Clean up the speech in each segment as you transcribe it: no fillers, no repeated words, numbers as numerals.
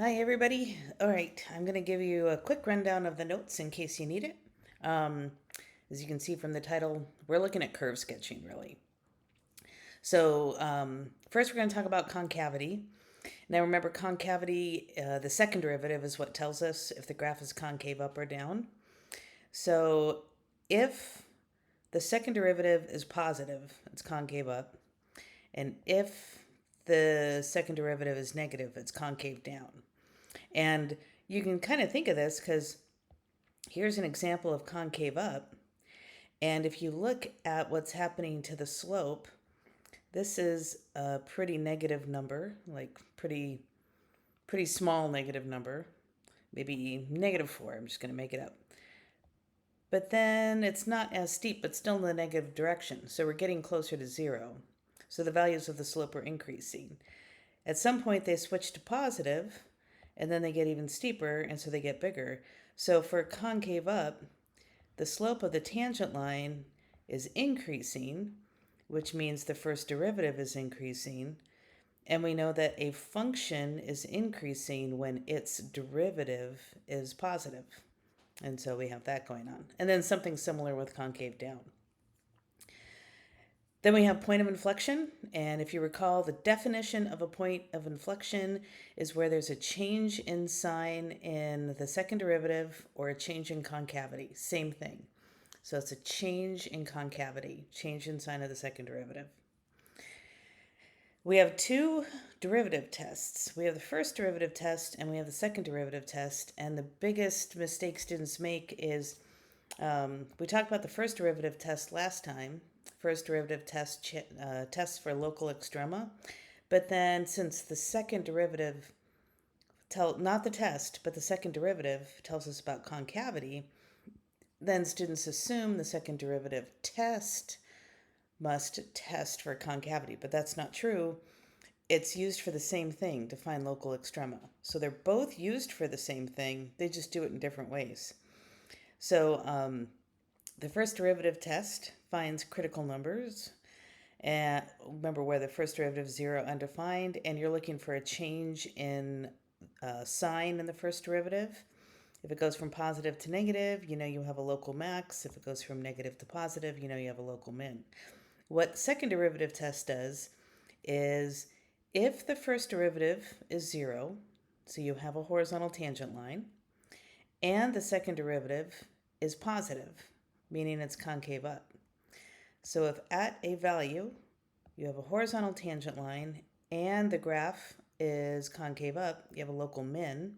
Hi, everybody. All right, I'm going to give you a quick rundown of the notes in case you need it. Um, as you can see from the title, we're looking at curve sketching, really. So, first, we're going to talk about concavity. Now, remember, concavity, the second derivative is what tells us if the graph is concave up or down. So, if the second derivative is positive, it's concave up. And if the second derivative is negative, it's concave down. And you can kind of think of this because here's an example of concave up. And if you look at what's happening to the slope, this is a pretty negative number, like pretty small negative number, maybe -4. I'm just going to make it up. But then it's not as steep, but still in the negative direction. So we're getting closer to 0. So the values of the slope are increasing. At some point, they switch to positive, and then they get even steeper, and so they get bigger. So for concave up, the slope of the tangent line is increasing, which means the first derivative is increasing. And we know that a function is increasing when its derivative is positive. And so we have that going on. And then something similar with concave down. Then we have point of inflection, and if you recall, the definition of a point of inflection is where there's a change in sign in the second derivative or a change in concavity. Same thing. So it's a change in concavity, change in sign of the second derivative. We have two derivative tests. We have the first derivative test and we have the second derivative test. And the biggest mistake students make is we talked about the first derivative test last time. First derivative test tests for local extrema. But then since the second derivative, not the test, but the second derivative tells us about concavity, then students assume the second derivative test must test for concavity, but that's not true. It's used for the same thing to find local extrema. So they're both used for the same thing, they just do it in different ways. So the first derivative test finds critical numbers. And remember where the first derivative is 0 undefined, and you're looking for a change in sign in the first derivative. If it goes from positive to negative, you know you have a local max. If it goes from negative to positive, you know you have a local min. What second derivative test does is if the first derivative is 0, so you have a horizontal tangent line, and the second derivative is positive, meaning it's concave up. So if at a value you have a horizontal tangent line and the graph is concave up, you have a local min.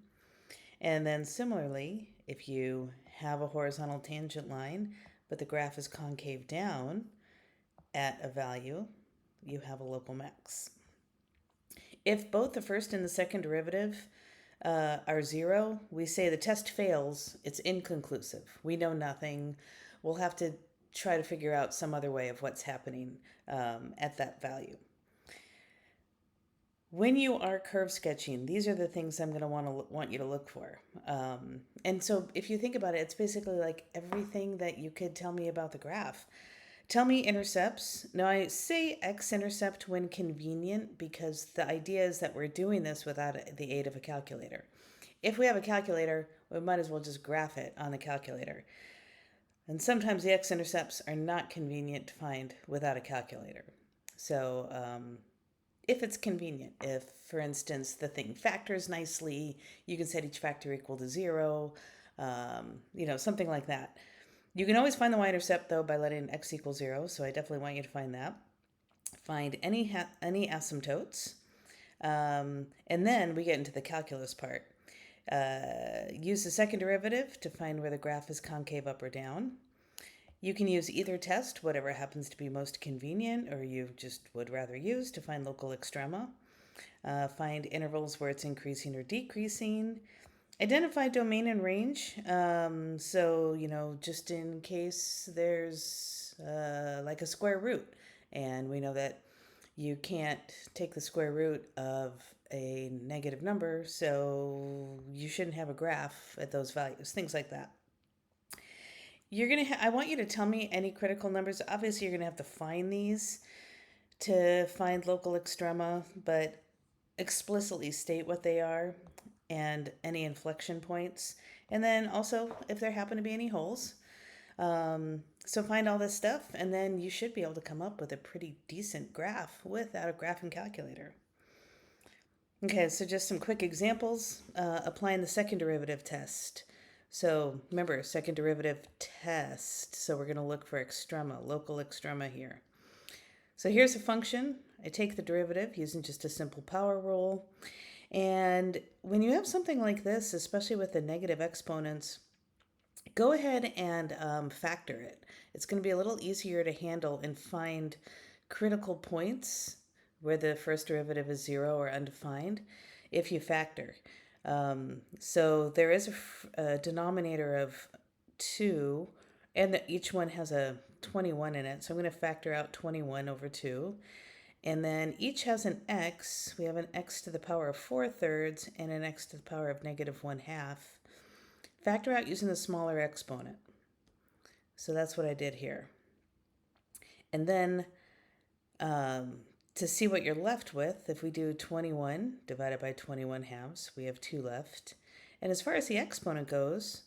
And then similarly, if you have a horizontal tangent line, but the graph is concave down at a value, you have a local max. If both the first and the second derivative are 0, we say the test fails, it's inconclusive. We know nothing. We'll have to try to figure out some other way of what's happening at that value. When you are curve sketching, these are the things I'm going to want you to look for. And so if you think about it, it's basically like everything that you could tell me about the graph. Tell me intercepts. Now I say x-intercept when convenient because the idea is that we're doing this without the aid of a calculator. If we have a calculator, we might as well just graph it on the calculator. And sometimes the x-intercepts are not convenient to find without a calculator. So if it's convenient, if, for instance, the thing factors nicely, you can set each factor equal to 0, something like that. You can always find the y-intercept, though, by letting x equal 0, so I definitely want you to find that. Find any asymptotes, and then we get into the calculus part. Use the second derivative to find where the graph is concave up or down. You can use either test, whatever happens to be most convenient or you just would rather use to find local extrema. Find intervals where it's increasing or decreasing. Identify domain and range. Just in case there's like a square root, and we know that you can't take the square root of a negative number, so you shouldn't have a graph at those values, things like that. I want you to tell me any critical numbers. Obviously, you're going to have to find these to find local extrema, but explicitly state what they are. and any inflection points, and then also if there happen to be any holes. So find all this stuff, and then you should be able to come up with a pretty decent graph without a graphing calculator. Okay, so just some quick examples. Applying the second derivative test. So remember, second derivative test. So we're going to look for extrema, local extrema here. So here's a function. I take the derivative using just a simple power rule. And when you have something like this, especially with the negative exponents, go ahead and factor it. It's going to be a little easier to handle and find critical points where the first derivative is 0 or undefined if you factor. So there is a denominator of 2, and each one has a 21 in it. So I'm going to factor out 21 over 2. And then each has an x. We have an x to the power of 4/3 and an x to the power of negative 1/2. Factor out using the smaller exponent. So that's what I did here. And then to see what you're left with, if we do 21 divided by 21/2, we have 2 left. And as far as the exponent goes,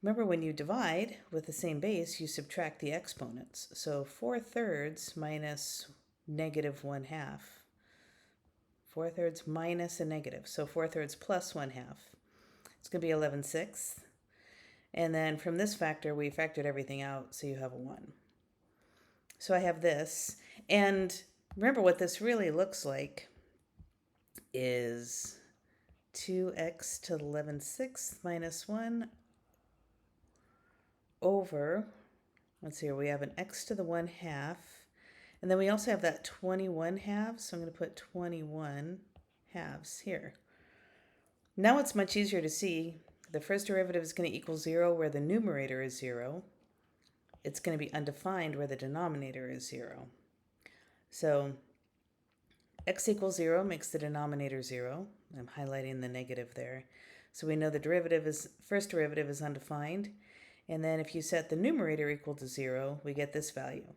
remember when you divide with the same base, you subtract the exponents. So 4/3 minus negative 1/2. 4/3 minus a negative. So 4/3 plus 1/2. It's going to be 11/6. And then from this factor, we factored everything out, so you have a 1. So I have this. And remember what this really looks like is 2x to the 11/6 minus 1 over, let's see here, we have an x to the 1/2. And then we also have that 21/2, so I'm going to put 21/2 here. Now it's much easier to see. The first derivative is going to equal 0 where the numerator is 0. It's going to be undefined where the denominator is 0. So x equals 0 makes the denominator 0. I'm highlighting the negative there. So we know the first derivative is undefined. And then if you set the numerator equal to 0, we get this value.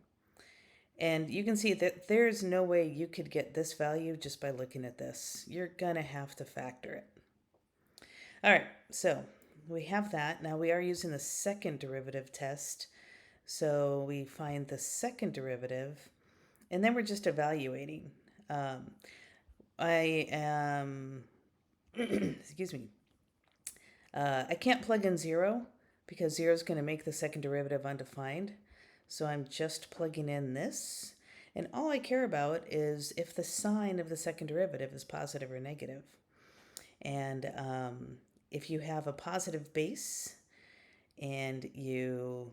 And you can see that there's no way you could get this value just by looking at this. You're going to have to factor it. All right, so we have that. Now we are using the second derivative test. So we find the second derivative, and then we're just evaluating. I am, excuse me, I can't plug in 0 because 0 is going to make the second derivative undefined. So I'm just plugging in this. And all I care about is if the sign of the second derivative is positive or negative. And if you have a positive base and you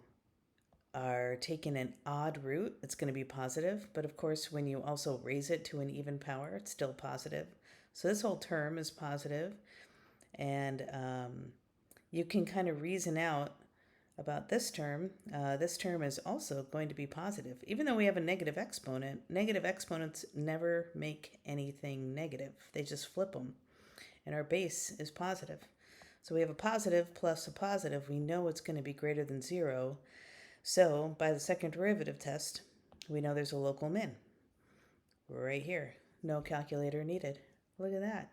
are taking an odd root, it's going to be positive. But of course, when you also raise it to an even power, it's still positive. So this whole term is positive. And you can kind of reason out about this term. This term is also going to be positive. Even though we have a negative exponent, negative exponents never make anything negative. They just flip them. And our base is positive. So we have a positive plus a positive. We know it's going to be greater than 0. So by the second derivative test, we know there's a local min. Right here. No calculator needed. Look at that.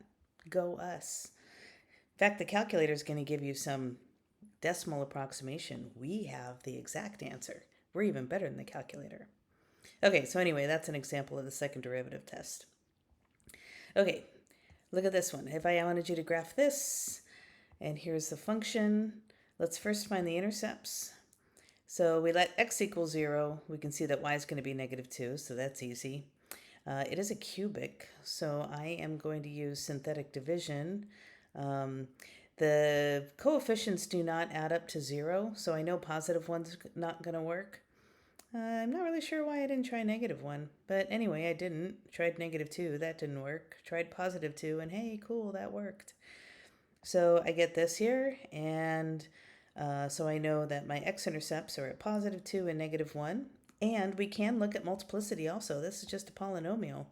Go us. In fact, the calculator is going to give you some decimal approximation. We have the exact answer. We're even better than the calculator. Okay, so anyway, that's an example of the second derivative test. Okay, look at this one. If I wanted you to graph this, and here's the function. Let's first find the intercepts. So we let x equal 0. We can see that y is going to be -2, so that's easy. It is a cubic, so I am going to use synthetic division. The coefficients do not add up to 0, so I know positive 1's not going to work. I'm not really sure why I didn't try -1, but anyway, I didn't. Tried -2, that didn't work. Tried +2, and hey, cool, that worked. So I get this here, and so I know that my x-intercepts are at +2 and -1, and we can look at multiplicity also. This is just a polynomial.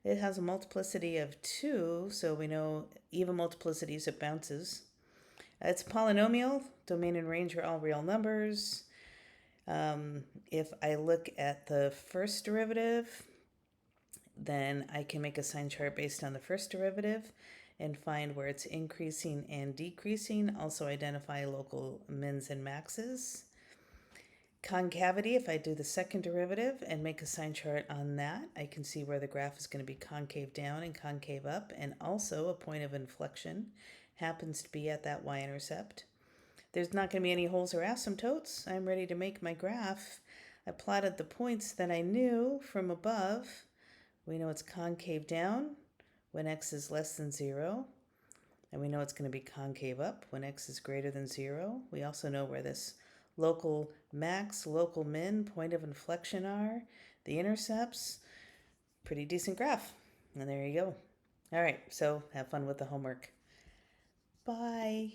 It has a multiplicity of 2, so we know even multiplicities, it bounces. It's a polynomial. Domain and range are all real numbers. If I look at the first derivative, then I can make a sign chart based on the first derivative. and find where it's increasing and decreasing. Also identify local mins and maxes. Concavity, if I do the second derivative and make a sign chart on that, I can see where the graph is going to be concave down and concave up, and also a point of inflection happens to be at that y-intercept. There's not going to be any holes or asymptotes. I'm ready to make my graph. I plotted the points that I knew from above. We know it's concave down when x is less than 0. And we know it's going to be concave up when x is greater than 0. We also know where this local max, local min, point of inflection are, the intercepts. Pretty decent graph. And there you go. All right, so have fun with the homework. Bye.